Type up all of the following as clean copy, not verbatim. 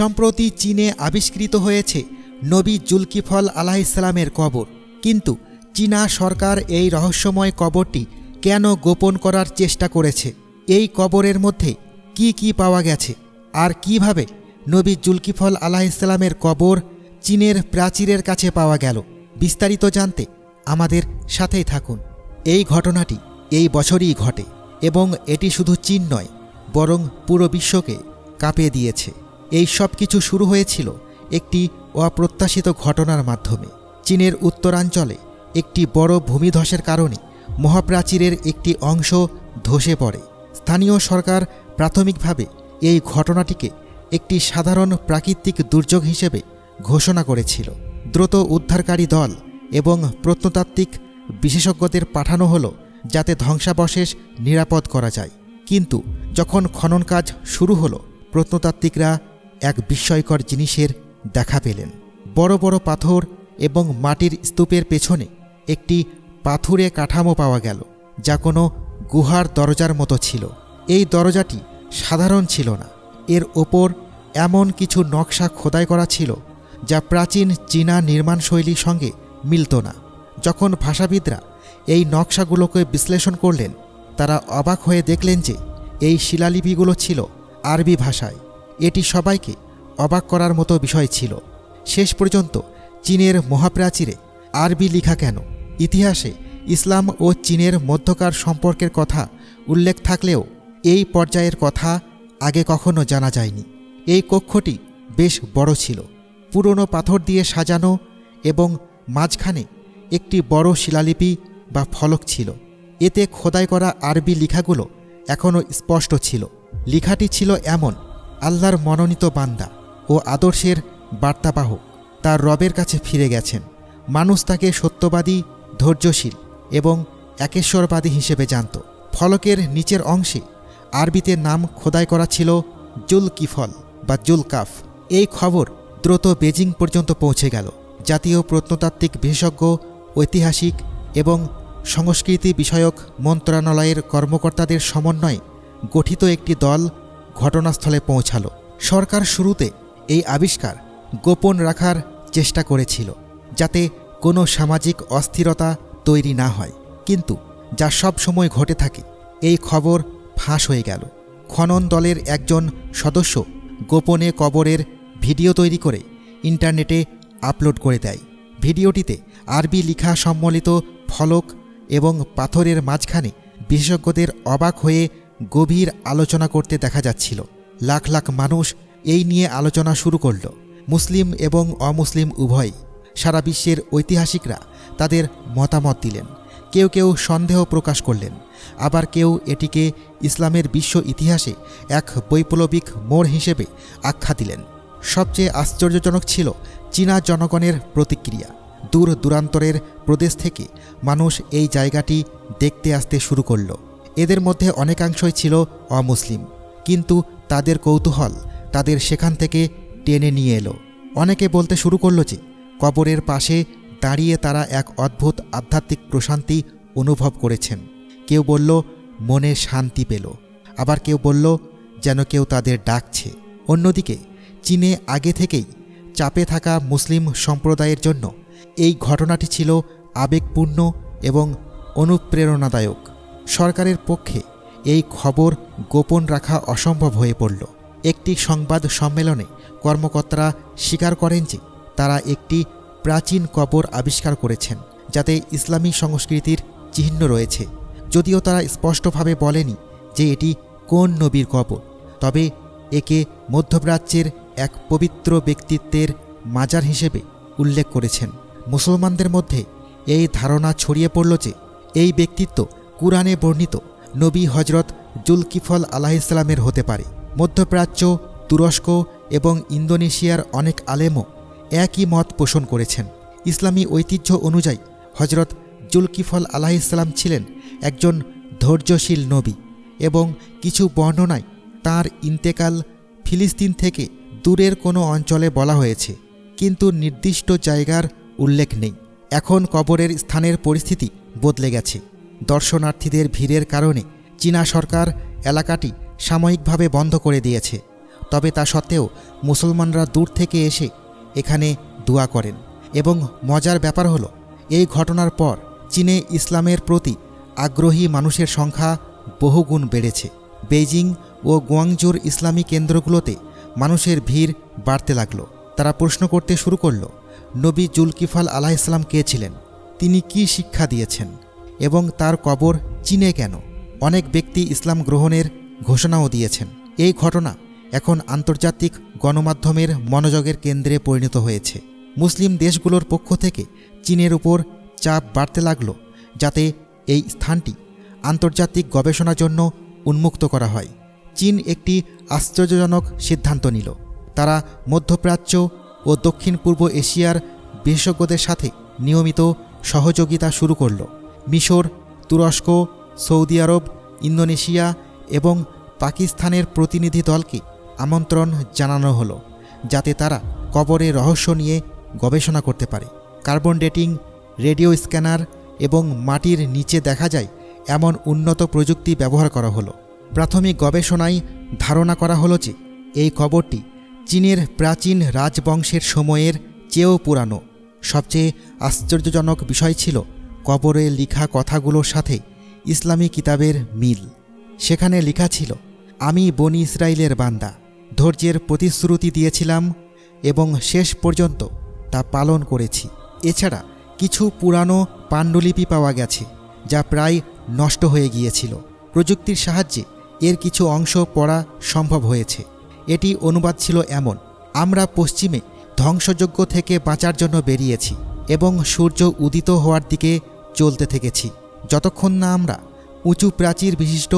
সম্প্রতি চীনে আবিষ্কৃত হয়েছে নবী জুলকিফল আলাইহিসসালামের কবর। কিন্তু চীনা সরকার এই রহস্যময় কবরটি কেন গোপন করার চেষ্টা করেছে? এই কবরের মধ্যে কি কি পাওয়া গেছে, আর কিভাবে নবী জুলকিফল আলাইহিসসালামের কবর চীনের প্রাচীরের কাছে পাওয়া গেল? বিস্তারিত জানতে আমাদের সাথেই থাকুন। এই ঘটনাটি এই বছরই ঘটে এবং এটি শুধু চীন নয়, বরং পুরো বিশ্বকে কাঁপিয়ে দিয়েছে। এই সব কিছু শুরু হয়েছিল একটি অপ্রত্যাশিত ঘটনার মাধ্যমে। চীনের উত্তরাঞ্চলে একটি বড় ভূমিধসের কারণে মহাপ্রাচীরের একটি অংশ ধসে পড়ে। স্থানীয় সরকার প্রাথমিকভাবে এই ঘটনাটিকে একটি সাধারণ প্রাকৃতিক দুর্যোগ হিসেবে ঘোষণা করেছিল। দ্রুত উদ্ধারকারী দল এবং প্রত্নতাত্ত্বিক বিশেষজ্ঞদের পাঠানো হলো যাতে ধ্বংসাবশেষ নিরাপদ করা যায়। কিন্তু যখন খনন কাজ শুরু হলো, প্রত্নতাত্ত্বিকরা এক বিস্ময়কর জিনিসের দেখা পেলেন। বড় বড় পাথর এবং মাটির স্তূপের পেছনে একটি পাথুরে কাঠামো পাওয়া গেল, যা কোনো গুহার দরজার মতো ছিল। এই দরজাটি সাধারণ ছিল না, এর ওপর এমন কিছু নকশা খোদাই করা ছিল যা প্রাচীন চীনা নির্মাণশৈলীর সঙ্গে মিলত না। যখন ভাষাবিদরা এই নকশাগুলোকে বিশ্লেষণ করলেন, তারা অবাক হয়ে দেখলেন যে এই শিলালিপিগুলো ছিল আরবি ভাষায়। এটি সবাইকে অবাক করার মতো বিষয় ছিল। শেষ পর্যন্ত চীনের মহাপ্রাচীরে আরবি লেখা কেন? ইতিহাসে ইসলাম ও চীনের মধ্যকার সম্পর্কের কথা উল্লেখ থাকলেও এই পর্যায়ের কথা আগে কখনো জানা যায়নি। এই কক্ষটি বেশ বড় ছিল, পুরনো পাথর দিয়ে সাজানো এবং মাঝখানে একটি বড় শিলালিপি বা ফলক ছিল। এতে খোদাই করা আরবি লেখাগুলো এখনও স্পষ্ট ছিল। লেখাটি ছিল এমন: আল্লাহর মনোনীত বান্দা ও আদর্শের বার্তাবাহক তার রবের কাছে ফিরে গেছেন। মানুষ তাকে সত্যবাদী, ধৈর্যশীল এবং একেশ্বরবাদী হিসেবে জানত। ফলকের নিচের অংশে আরবিতে নাম খোদাই করা ছিল জুলকিফল বা জুলকাফ। এই খবর দ্রুত বেজিং পর্যন্ত পৌঁছে গেল। জাতীয় প্রত্নতাত্ত্বিক বিশেষজ্ঞ, ঐতিহাসিক এবং সংস্কৃতি বিষয়ক মন্ত্রণালয়ের কর্মকর্তাদের সমন্বয়ে গঠিত একটি দল ঘটনাস্থলে পৌঁছাল। সরকার শুরুতে এই আবিষ্কার গোপন রাখার চেষ্টা করেছিল, যাতে কোনো সামাজিক অস্থিরতা তৈরি না হয়। কিন্তু যা সব সময় ঘটে থাকে, এই খবর ফাঁস হয়ে গেল। খনন দলের একজন সদস্য গোপনে কবরের ভিডিও তৈরি করে ইন্টারনেটে আপলোড করে দেয়। ভিডিওটিতে আরবি লেখা সম্বলিত ফলক এবং পাথরের মাঝখানে বিশেষজ্ঞদের অবাক হয়ে গভীর আলোচনা করতে দেখা যাচ্ছিল। লাখ লাখ মানুষ এই নিয়ে আলোচনা শুরু করল, মুসলিম এবং অমুসলিম উভয়। সারা বিশ্বের ঐতিহাসিকরা তাদের মতামত দিলেন। কেউ কেউ সন্দেহ প্রকাশ করলেন, আবার কেউ এটিকে ইসলামের বিশ্ব ইতিহাসে এক বৈপ্লবিক মোড় হিসেবে আখ্যা দিলেন। সবচেয়ে আশ্চর্যজনক ছিল চীনা জনগণের প্রতিক্রিয়া। দূর দূরান্তরের প্রদেশ থেকে মানুষ এই জায়গাটি দেখতে আসতে শুরু করল। এদের মধ্যে অনেকাংশই ছিল অমুসলিম, কিন্তু তাদের কৌতূহল তাদের সেখান থেকে টেনে নিয়ে এলো। অনেকে বলতে শুরু করলো যে কবরের পাশে দাঁড়িয়ে তারা এক অদ্ভুত আধ্যাত্মিক প্রশান্তি অনুভব করেছেন। কেউ বলল মনে শান্তি পেল, আবার কেউ বলল যেন কেউ তাদের ডাকছে। অন্যদিকে চীনে আগে থেকেই চাপে থাকা মুসলিম সম্প্রদায়ের জন্য এই ঘটনাটি ছিল আবেগপূর্ণ এবং অনুপ্রেরণাদায়ক। সরকারের পক্ষে এই খবর গোপন রাখা অসম্ভব হয়ে পড়ল। একটি সংবাদ সম্মেলনে কর্মকর্তারা স্বীকার করেন যে তারা একটি প্রাচীন কবর আবিষ্কার করেছেন, যাতে ইসলামী সংস্কৃতির চিহ্ন রয়েছে। যদিও তারা স্পষ্টভাবে বলেনি যে এটি কোন নবীর কবর, তবে একে মধ্যপ্রাচ্যের এক পবিত্র ব্যক্তিত্বের মাজার হিসেবে উল্লেখ করেছেন। মুসলমানদের মধ্যে এই ধারণা ছড়িয়ে পড়ল যে এই ব্যক্তিত্ব কুরআনে বর্ণিত নবী হজরত জুলকিফল আলাইহিসসালামের হতে পারে। মধ্যপ্রাচ্য, তুরস্ক এবং ইন্দোনেশিয়ার অনেক আলেমও একই মত পোষণ করেছেন। ইসলামী ঐতিহ্য অনুযায়ী হজরত জুলকিফল আলাইহিসসালাম ছিলেন একজন ধৈর্যশীল নবী এবং কিছু বর্ণনায় তাঁর ইন্তেকাল ফিলিস্তিন থেকে দূরের কোনো অঞ্চলে বলা হয়েছে, কিন্তু নির্দিষ্ট জায়গার উল্লেখ নেই। এখন কবরের স্থানের পরিস্থিতি বদলে গেছে। দর্শনার্থীদের ভিড়ের কারণে চীনা সরকার এলাকাটি সাময়িকভাবে বন্ধ করে দিয়েছে। তবে তা সত্ত্বেও মুসলমানরা দূর থেকে এসে এখানে দোয়া করেন। এবং মজার ব্যাপার হলো, এই ঘটনার পর চীনে ইসলামের প্রতি আগ্রহী মানুষের সংখ্যা বহুগুণ বেড়েছে। বেইজিং ও গুয়াংজুর ইসলামী কেন্দ্রগুলোতে মানুষের ভিড় বাড়তে লাগলো। তারা প্রশ্ন করতে শুরু করল, নবী জুলকিফল আলাইহিসসালাম কে ছিলেন, তিনি কি শিক্ষা দিয়েছেন এবং তার কবর চীনে কেন। অনেক ব্যক্তি ইসলাম গ্রহণের ঘোষণাও দিয়েছেন। এই ঘটনা এখন আন্তর্জাতিক গণমাধ্যমের মনোযোগের কেন্দ্রে পরিণত হয়েছে। মুসলিম দেশগুলোর পক্ষ থেকে চীনের উপর চাপ বাড়তে লাগল যাতে এই স্থানটি আন্তর্জাতিক গবেষণার জন্য উন্মুক্ত করা হয়। চীন একটি আশ্চর্যজনক সিদ্ধান্ত নিল। তারা মধ্যপ্রাচ্য ও দক্ষিণ পূর্ব এশিয়ার বিশেষজ্ঞদের সাথে নিয়মিত সহযোগিতা শুরু করল। মিশর, তুরস্ক, সৌদি আরব, ইন্দোনেশিয়া এবং পাকিস্তানের প্রতিনিধি দলকে আমন্ত্রণ জানানো হলো যাতে তারা কবরের রহস্য নিয়ে গবেষণা করতে পারে। কার্বন ডেটিং, রেডিও স্ক্যানার এবং মাটির নিচে দেখা যায় এমন উন্নত প্রযুক্তি ব্যবহার করা হলো। প্রাথমিক গবেষণায় ধারণা করা হলো যে এই কবরটি চীনের প্রাচীন রাজবংশের সময়ের চেয়েও পুরানো। সবচেয়ে আশ্চর্যজনক বিষয় ছিল কবরে লেখা কথাগুলোর সাথে ইসলামী কিতাবের মিল। সেখানে লেখা ছিল, আমি বনি ইসরায়েলের বান্দা, ধৈর্যের প্রতিশ্রুতি দিয়েছিলাম এবং শেষ পর্যন্ত তা পালন করেছি। এছাড়া কিছু পুরানো পাণ্ডুলিপি পাওয়া গেছে যা প্রায় নষ্ট হয়ে গিয়েছিল। প্রযুক্তির সাহায্যে এর কিছু অংশ পড়া সম্ভব হয়েছে। এটি অনুবাদ ছিল এমন, আমরা পশ্চিমে ধ্বংসযজ্ঞ থেকে বাঁচার জন্য বেরিয়েছি এবং সূর্য উদিত হওয়ার দিকে চলতে থেকেছি যতক্ষণ না আমরা উঁচু প্রাচীর বিশিষ্ট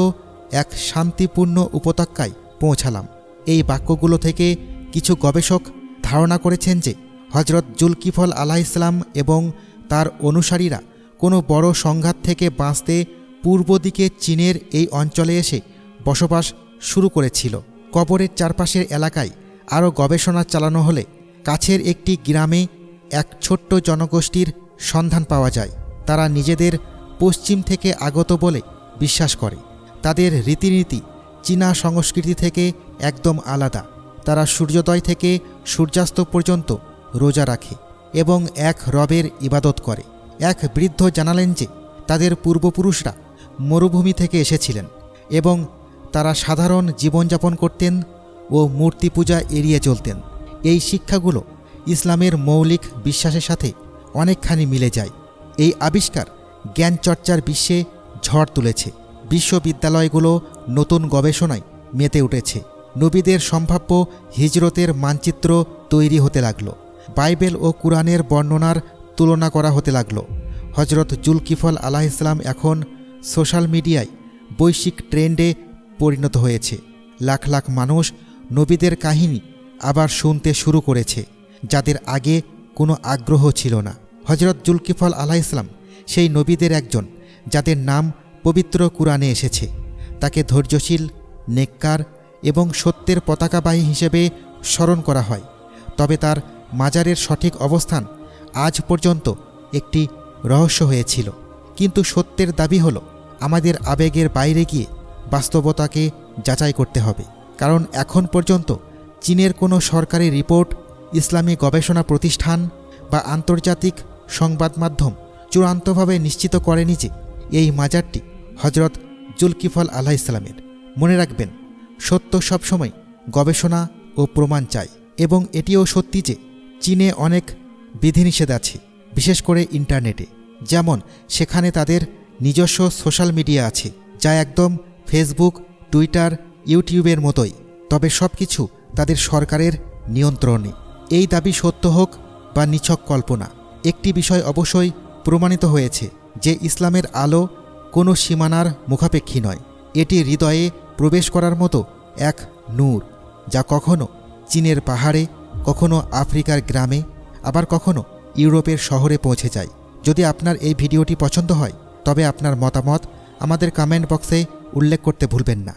এক শান্তিপূর্ণ উপত্যকায় পৌঁছালাম। এই বাক্যগুলো থেকে কিছু গবেষক ধারণা করেছেন যে হজরত জুলকিফল আলাইহিসসালাম এবং তার অনুসারীরা কোনো বড় সংঘাত থেকে বাঁচতে পূর্ব দিকে চীনের এই অঞ্চলে এসে বসবাস শুরু করেছিল। কবরের চারপাশের এলাকায় আরও গবেষণা চালানো হলে কাছের একটি গ্রামে এক ছোট্ট জনগোষ্ঠীর সন্ধান পাওয়া যায়। তারা নিজেদের পশ্চিম থেকে আগত বলে বিশ্বাস করে। তাদের রীতিনীতি চীনা সংস্কৃতি থেকে একদম আলাদা। তারা সূর্যোদয় থেকে সূর্যাস্ত পর্যন্ত রোজা রাখে এবং এক রবের ইবাদত করে। এক বৃদ্ধ জানালেন যে তাদের পূর্বপুরুষরা মরুভূমি থেকে এসেছিলেন এবং তারা সাধারণ জীবনযাপন করতেন ও মূর্তি পূজা এড়িয়ে চলতেন। এই শিক্ষাগুলো ইসলামের মৌলিক বিশ্বাসের সাথে অনেকখানি মিলে যায়। এই আবিষ্কার জ্ঞান চর্চার বিশ্বে ঝড় তুলেছে। বিশ্ববিদ্যালয়গুলো নতুন গবেষণায় মেতে উঠেছে। নবীদের সম্ভাব্য হিজরতের মানচিত্র তৈরি হতে লাগল। বাইবেল ও কুরআনের বর্ণনার তুলনা করা হতে লাগল। হজরত জুলকিফল আলাইহিসসালাম এখন সোশ্যাল মিডিয়ায় বৈশ্বিক ট্রেন্ডে পরিণত হয়েছে। লাখ লাখ মানুষ নবীদের কাহিনী আবার শুনতে শুরু করেছে যাদের আগে কোনো আগ্রহ ছিল না। হজরত জুলকিফল আলাইহিসসালাম সেই নবীদের একজন যাদের নাম পবিত্র কুরআনে এসেছে। তাকে ধৈর্যশীল, নেককার এবং সত্যের পতাকাবাহী হিসেবে স্মরণ করা হয়। তবে তার মাজারের সঠিক অবস্থান আজ পর্যন্ত একটি রহস্য হয়েছিল। কিন্তু সত্যের দাবি হলো আমাদের আবেগের বাইরে গিয়ে বাস্তবতাকে যাচাই করতে হবে। কারণ এখন পর্যন্ত চীনের কোনো সরকারি রিপোর্ট, ইসলামী গবেষণা প্রতিষ্ঠান বা আন্তর্জাতিক সংবাদ মাধ্যম চূড়ান্তভাবে নিশ্চিত করেনি যে এই মাজারটি হজরত জুলকিফল আলাইহিসসালামের। মনে রাখবেন, সত্য সবসময় গবেষণা ও প্রমাণ চায়। এবং এটিও সত্যি যে চীনে অনেক বিধিনিষেধ আছে, বিশেষ করে ইন্টারনেটে। যেমন সেখানে তাদের নিজস্ব সোশ্যাল মিডিয়া আছে যা একদম ফেসবুক, টুইটার, ইউটিউবের মতোই। তবে সব কিছু তাদের সরকারের নিয়ন্ত্রণে। এই দাবি সত্য হোক বা নিছক কল্পনা, একটি বিষয় অবশ্যই প্রমাণিত হয়েছে যে ইসলামের আলো কোনো সীমানার মুখাপেক্ষী নয়। এটি হৃদয়ে প্রবেশ করার মতো এক নূর, যা কখনো চীনের পাহাড়ে, কখনো আফ্রিকার গ্রামে, আবার কখনো ইউরোপের শহরে পৌঁছে যায়। যদি আপনার এই ভিডিওটি পছন্দ হয় তবে আপনার মতামত আমাদের কমেন্ট বক্সে উল্লেখ করতে ভুলবেন না।